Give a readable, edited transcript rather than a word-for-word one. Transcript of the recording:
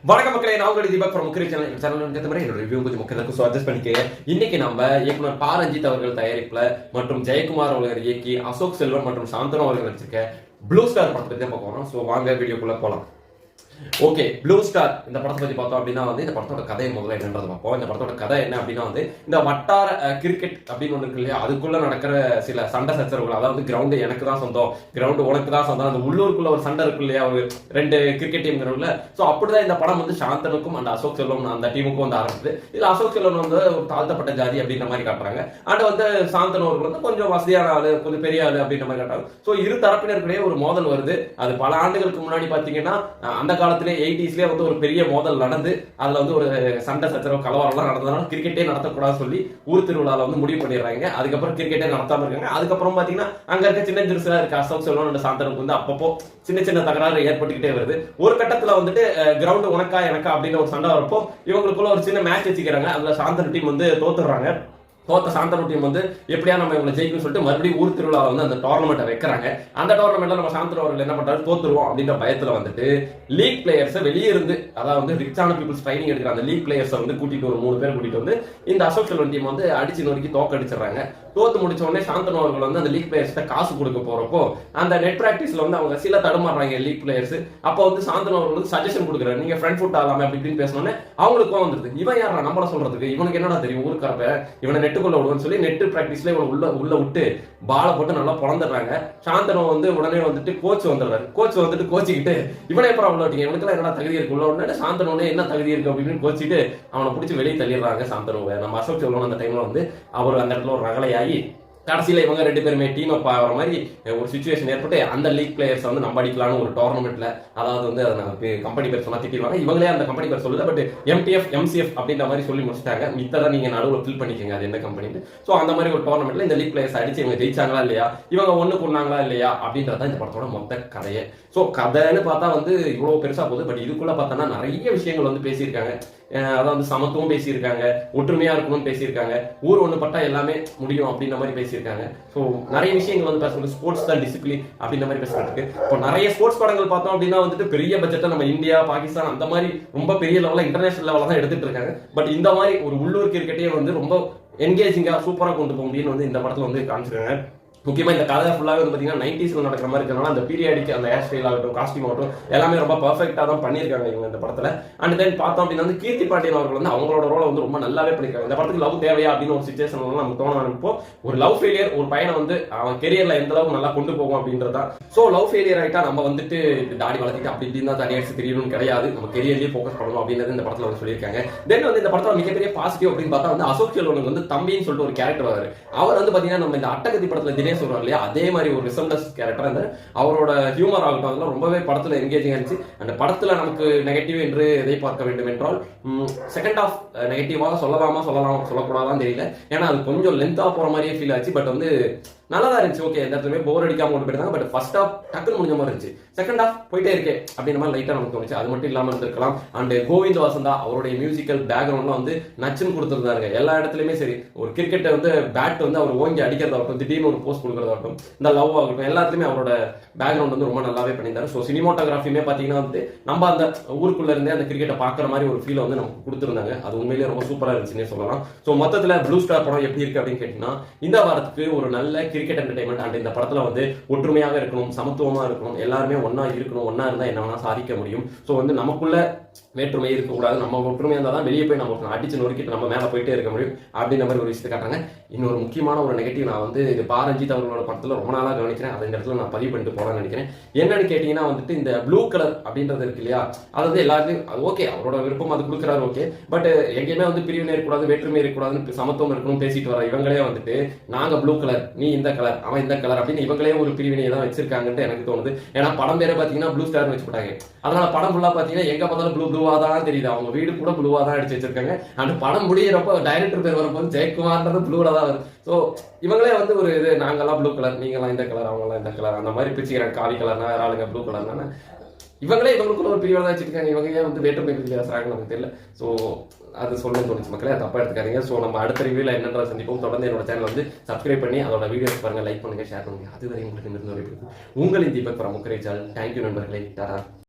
வணக்கம் மக்களே, நான் உங்களுடைய தீபக் ஃப்ரம் முக்கிய சேனல் என்னோட ரிவ்யூ கொஞ்சம் முக்கியத்துக்கு அட்ஜஸ்ட் பண்ணிக்க. இன்னைக்கு நம்ம இயக்குனர் பா ரஞ்சித் அவர்கள் தயாரிப்புல மற்றும் ஜெயக்குமார் அவர்கள் இயக்கி அசோக் செல்வன் மற்றும் சாந்தனு அவர்கள் நடிச்சிருக்க ப்ளூ ஸ்டார் படத்தை பத்தி பார்க்க போறோம். ஸோ வாங்க வீடியோக்குள்ள போலாம். ஓகே, ப்ளூ ஸ்டார் இந்த படத்தை பத்தி பார்த்தோம் அப்படின்னா இந்த படத்தோட கதை முதல்ல என்னன்றது பார்ப்போம். இந்த படத்தோட கதை என்ன அப்படின்னா இந்த வட்டார கிரிக்கெட் அப்படின்னு ஒன்று இருக்கு இல்லையா, அதுக்குள்ள நடக்கிற சில சண்டை சச்சரவுகள். அதாவது கிரவுண்டு எனக்கு தான் சொந்தம், கிரவுண்டு உனக்கு தான் சொந்தம், அந்த உள்ளூருக்குள்ள ஒரு சண்டை இருக்கு இல்லையா, ஒரு ரெண்டு கிரிக்கெட் டீம் கிரவுண்ட்ல. ஸோ அப்படிதான் இந்த படம் சாந்தனுக்கும் அந்த அசோக் செல்வம் அந்த டீமுக்கும் ஆரம்பிச்சது. இதுல அசோக் செல்வன் ஒரு தாழ்த்தப்பட்ட ஜாதி அப்படின்ற மாதிரி காட்டுறாங்க. அண்ட் சாந்தனு அவர்கள் கொஞ்சம் வசதியான ஆளு, கொஞ்சம் பெரிய ஆளு அப்படின்ற மாதிரி காட்டுறாங்க. ஸோ இரு தரப்பினருக்கிடையே ஒரு மோதல் வருது. அது பல ஆண்டுகளுக்கு முன்னாடி பாத்தீங்கன்னா அந்த காலத்திலே 80ஸ்லயே ஒரு பெரிய மோதல் நடந்து அதுல ஒரு சண்டை சச்சரவு கலவரம் நடந்ததுனால கிரிக்கெட்டே நடத்தக்கூடாது சொல்லி ஊர் திருவிழால முடிவு பண்ணிடுறாங்க. அதுக்கப்புறம் கிரிக்கெட்டே நடத்தாம இருக்காங்க. அதுக்கப்புறம் பாத்தீங்கன்னா அங்க இருக்க சின்ன சிறுசா இருக்க அசோக் செல்வன் சாந்தனுக்கு அப்பப்போ சின்ன சின்ன தகராறு ஏற்பட்டுக்கிட்டே வருது. ஒரு கட்டத்துல கிரவுண்ட் உனக்கா எனக்கா அப்படின்னு ஒரு சண்டை வரப்போ இவங்களுக்குள்ள ஒரு சின்ன மேட்ச் வச்சுக்கிறாங்க. அதுல சாந்தனு டீம் தோத்துறாங்க. தோத்த சாந்தனு டீம் எப்படியா நம்ம இவங்களை ஜெயிக்கணும்னு சொல்லிட்டு மறுபடியும் ஊர் திருவிழாவில் அந்த டோர்னமெண்ட்டை வைக்கிறாங்க. அந்த டோர்னமெண்ட்ல நம்ம சாந்தனு அவர்கள் என்ன பண்றாரு, தோத்துருவோம் அப்படின்ற பயத்துல லீக் பிளேயர்ஸை வெளியே இருந்து, அதாவது ரிச்சான பீப்புள்ஸ் ட்ரைனிங் எடுக்கிற அந்த லீக் பிளேயர்ஸை கூட்டிட்டு ஒரு 3 பேர் கூட்டிட்டு இந்த அசோக் செல்வன் டீம் அடிச்சு நொறுக்கி தோக்கடிச்சிடறாங்க. தோத்து முடிச்ச உடனே சாந்தனு அவர்கள் அந்த லீக் பிளேயர்ஸ் காசு கொடுக்க போறப்போ அந்த நெட் பிராக்டிஸ்ல அவங்க சில தடுமாறுறாங்க லீக் பிளேயர்ஸ். அப்போ சாந்தனு அவர்கள் சஜஷன் கொடுக்குறாரு, நீங்க ஃப்ரண்ட் ஃபுட் ஆகலாமே அப்படி இப்படின்னு பேசினோன்னே அவங்களுக்கும் வந்துருது, இவன் யாரா நம்மள சொல்றதுக்கு, இவனுக்கு என்னடா தெரியும் ஊருக்காரப்ப, இவனை நெட்டுக்குள்ள விடுவோம்னு சொல்லி நெட் பிராக்டிஸ்ல இவனை உள்ள விட்டு பாலை போட்டு நல்லா பொழந்துடுறாங்க. சாந்தனு உடனே கோச் வந்துடுறாரு. கோச் கோச்சிக்கிட்டு இவனை எப்பறம் உள்ள விட்டீங்க, இவனுக்கு என்னடா தகுதி இருக்கு உள்ள உடனே சாந்தனு என்ன தகுதி இருக்கு அப்படின்னு கோச்சிட்டு அவனை பிடிச்சி வெளியே தள்ளிடுறாங்க. சாந்தனுவை நம்ம அசோக் செல்வன் அந்த டைம்ல அவர் அந்த இடத்துல ஒரு ரகலையாகி கடைசியில இவங்க 2 பேருமே டீம் அப் ஆகிற மாதிரி ஒரு சிச்சுவேஷன் ஏற்பட்டு அந்த லீக் பிளேயர்ஸ் நம்ம அடிக்கலான்னு ஒரு டோர்னமெண்ட்ல, அதாவது அதை கம்பெனி பேர் சொன்னா திட்டிடுவாங்க, இவங்களே அந்த கம்பெனி பேர் சொல்லுது. பட் MTF MCF அப்படின்ற மாதிரி சொல்லி முடிச்சிட்டாங்க. மித்ததான் நீங்க நடுவில் ஃபில் பண்ணிக்கங்க அது என்ன கம்பெனி. ஸோ அந்த மாதிரி ஒரு டோர்னமெண்ட்ல இந்த லீக் பிளேயர்ஸ் அடிச்சு இவங்க ஜெயிச்சாங்களா இல்லையா, இவங்க ஒண்ணு கொண்டாங்களா இல்லையா அப்படின்றத இந்த படத்தோட மொத்த கதையே. ஸோ கதைன்னு பார்த்தா இவ்வளவு பெருசா போகுது. பட் இதுக்குள்ள பார்த்தோம்னா நிறைய விஷயங்கள் பேசியிருக்காங்க. அதாவது சமத்துவம் பேசியிருக்காங்க, ஒற்றுமையா இருக்கணும்னு பேசியிருக்காங்க, ஊர் ஒண்ணு பட்டா எல்லாமே முடியும் அப்படின்ற மாதிரி பேசியிருக்காங்க. ஸோ நிறைய விஷயங்கள் பேசுறது, ஸ்போர்ட்ஸ் தான் டிசிப்ளின் அப்படின்ற மாதிரி பேசுறதுக்கு. இப்போ நிறைய ஸ்போர்ட்ஸ் படங்கள் பார்த்தோம் அப்படின்னா பெரிய பட்ஜெட்டை நம்ம இந்தியா பாகிஸ்தான் அந்த மாதிரி ரொம்ப பெரிய லெவலில் இன்டர்நேஷனல் லெவலில் தான் எடுத்துட்டு இருக்காங்க. பட் இந்த மாதிரி ஒரு உள்ளூர் கிரிக்கெட்டையே ரொம்ப என்கேஜிங்கா சூப்பரா கொண்டு போக முடியும்னு இந்த படத்துல காமிச்சிருக்காங்க. முக்கியமா இந்த கதை ஃபுல்லாவே பாத்தீங்கன்னா 90ஸ்ல நடக்கிற மாதிரி இருக்கிறனால அந்த பீரியாடிக்கு அந்த ஹேர் ஸ்டைல் ஆகட்டும், காஸ்டியூம் ஆகட்டும் எல்லாமே ரொம்ப பர்ஃபெக்டா தான் பண்ணியிருக்காங்க இவங்க இந்த படத்துல. அண்ட் தென் பார்த்தோம் அப்படின்னா கீர்த்தி பாண்டியன் அவர்கள் அவங்களோட ரோலை ரொம்ப நல்லாவே பண்ணிருக்காங்க. இந்த படத்துக்கு லவ் தேவையா அப்படின்னு ஒரு சிச்சுவேஷன் நமக்கு தோண ஆரம்பிப்போ, ஒரு லவ் ஃபெயிலியர் ஒரு பையனை அவன் கெரியர்ல எந்த அளவுக்கு நல்லா கொண்டு போகும் அப்படின்றதா. ஸோ லவ் ஃபெயிலியர் ஆயிட்டா நம்ம தாடி வளர்த்திட்டு அப்படி இப்படின்னு தான் தனி அடிச்சு தெரியணும்னு கிடையாது, நம்ம கெரியர்லயே ஃபோக்கஸ் பண்ணணும் அப்படின்றது இந்த படத்துல சொல்லியிருக்காங்க. தென் இந்த படத்துல மிகப்பெரிய பாசிட்டிவ் அப்படின்னு பார்த்தா அசோக் செல்வனுக்கு தம்பின்னு சொல்லிட்டு ஒரு கேரக்டர் வராரு. அவர் பாத்தீங்கன்னா நம்ம இந்த அட்டகத்தி படத்துல தினேஷ் சொல்றாரு இல்லையா, அதே மாதிரி ஒரு ரிசம்லஸ் கேரக்டர். அவரோட ஹியூமர் ஆகட்டும் அதெல்லாம் ரொம்பவே படத்துல என்கேஜிங் இருந்துச்சு. அந்த படத்துல நமக்கு நெகட்டிவ் என்று எதை பார்க்க வேண்டும் என்றால் செகண்ட் ஹாஃப் நெகட்டிவாக சொல்லக்கூடாதான் தெரியல. ஏன்னா அது கொஞ்சம் லென்த்தா போற மாதிரியே ஃபீல் ஆச்சு. பட் நல்லதா இருந்துச்சு. ஓகே, எந்த இடத்துலயுமே போர் அடிக்காம கொண்டு போயிருந்தாங்க. பட் ஃபர்ஸ்ட் ஹாஃப் டக்குன்னு முடிஞ்ச மாதிரி இருந்துச்சு. செகண்ட் ஹாஃப் போயிட்டே இருக்கே அப்படின்ற மாதிரி லைட்டா நமக்கு தோணுச்சு. அது மட்டும் இல்லாம இருந்திருக்கலாம். அண்ட் கோவிந்த் வசந்தா அவருடைய மியூசிக்கல் பேக்ரவுண்ட்லாம் நச்சுன்னு கொடுத்துருந்தாங்க. எல்லா இடத்துலயுமே சரி, ஒரு கிரிக்கெட்டை பேட் அவர் ஓங்கி அடிக்கிறதாகட்டும், திடீர்னு ஒரு போஸ்ட் கொடுக்கறதாகட்டும், இந்த லவ் ஆகட்டும், எல்லாத்துலயுமே அவரோட பேக்ரவுண்ட் ரொம்ப நல்லாவே பண்ணியிருந்தாரு. ஸோ சினிமாட்டோகிராஃபியுமே பாத்தீங்கன்னா நம்ம அந்த ஊருக்குள்ள இருந்தே அந்த கிரிக்கெட்டை பாக்குற மாதிரி ஒரு ஃபீல் நமக்கு கொடுத்துருந்தாங்க. அது உண்மையிலேயே ரொம்ப சூப்பரா இருந்துச்சுன்னே சொல்லலாம். ஸோ மொத்தத்துல ப்ளூ ஸ்டார் படம் எப்படி இருக்கு அப்படின்னு கேட்டீங்கன்னா, இந்த வாரத்துக்கு ஒரு நல்ல கிரிக்கெட் என்டர்டைன்மெண்ட். அண்ட் இந்த படத்துல ஒற்றுமையாக இருக்கணும், சமத்துவமா இருக்கணும், எல்லாருமே ஒன்னா இருக்கணும், ஒன்னா இருந்தா என்ன வேணா சாதிக்க முடியும். ஸோ நமக்குள்ள வேற்றுமை இருக்கக்கூடாது, நம்ம ஒற்றுமையா இருந்தால் தான் வெளியே போய் நம்ம அடிச்சு நொறுக்கிட்டு நம்ம மேலே போயிட்டே இருக்க முடியும் அப்படின்ற மாதிரி ஒரு விஷயத்தை காட்டுறாங்க. இன்னொரு முக்கியமான ஒரு நெகட்டிவ் நான் இது பா ரஞ்சித் அவர்களோட படத்துல ரொம்ப நாளாக கவனிக்கிறேன். அதை இந்த இடத்துல நான் பதிவு பண்ணிட்டு போகலான்னு நினைக்கிறேன். என்னன்னு கேட்டீங்கன்னா இந்த ப்ளூ கலர் அப்படின்றது இருக்கு இல்லையா, அது எல்லாருக்கும் ஓகே, அவரோட விருப்பம் அது கொடுக்குறாரு ஓகே. பட் எங்கேயுமே பிரிவினை இருக்கக்கூடாது, வேற்றுமை இருக்கக்கூடாதுன்னு சமத்துவம் இருக்கணும் பேசிட்டு வர இவங்களே நாங்க ப்ளூ கலர், நீ இந்த கலர், அவன் இந்த கலர் அப்படின்னு இவங்களே ஒரு பிரிவினையை தான் வச்சிருக்காங்கன்னு எனக்கு தோணுது. ஏன்னா படம் பேரே பாத்தீங்கன்னா ப்ளூ ஸ்டார் வச்சு போட்டாங்க. அதனால படம் ஃபுல்லா பாத்தீங்கன்னா எங்க பார்த்தாலும் ப்ளூவா தான் தெரியுது. அவங்க வீடு கூட ப்ளூவா தான் அடிச்சு வச்சிருக்காங்க. அந்த படம் முடியறப்போ டைரக்டர் பேர் வரும்போது ஜெயக்குமார்ன்றது ப்ளூல தான் வருது. ஸோ இவங்களே ஒரு இது நாங்கெல்லாம் ப்ளூ கலர், நீங்கெல்லாம் இந்த கலர், அவங்கெல்லாம் இந்த கலர் அந்த மாதிரி பிரிச்சுக்கிறாங்க. காவி கலர்னா வேற ஆளுங்க, ப்ளூ கலர்னா இவங்களே இவங்களுக்குள்ள ஒரு பிரிவாக தான் வச்சிருக்காங்க. இவங்க ஏன் வேற்றுமை பேசுறாங்கன்னு நமக்கு தெரியல. ஸோ அது சொல்லணும்னு தோணுச்சு மக்களே, தப்பா எடுத்துக்காதீங்க. ஸோ நம்ம அடுத்த ரிவியூல என்னன்றதை சந்திப்போம். தொடர்ந்து என்னோட சேனல் சப்ஸ்கிரைப் பண்ணி அதோட வீடியோஸ் பாருங்க, லைக் பண்ணுங்க, ஷேர் பண்ணுங்க. அதுவரை உங்களுக்கு இருந்து உங்களின் தீபக் ஃப்ரம் முக்கிய சேனல். தேங்க்யூ நண்பர்களே. டாடா.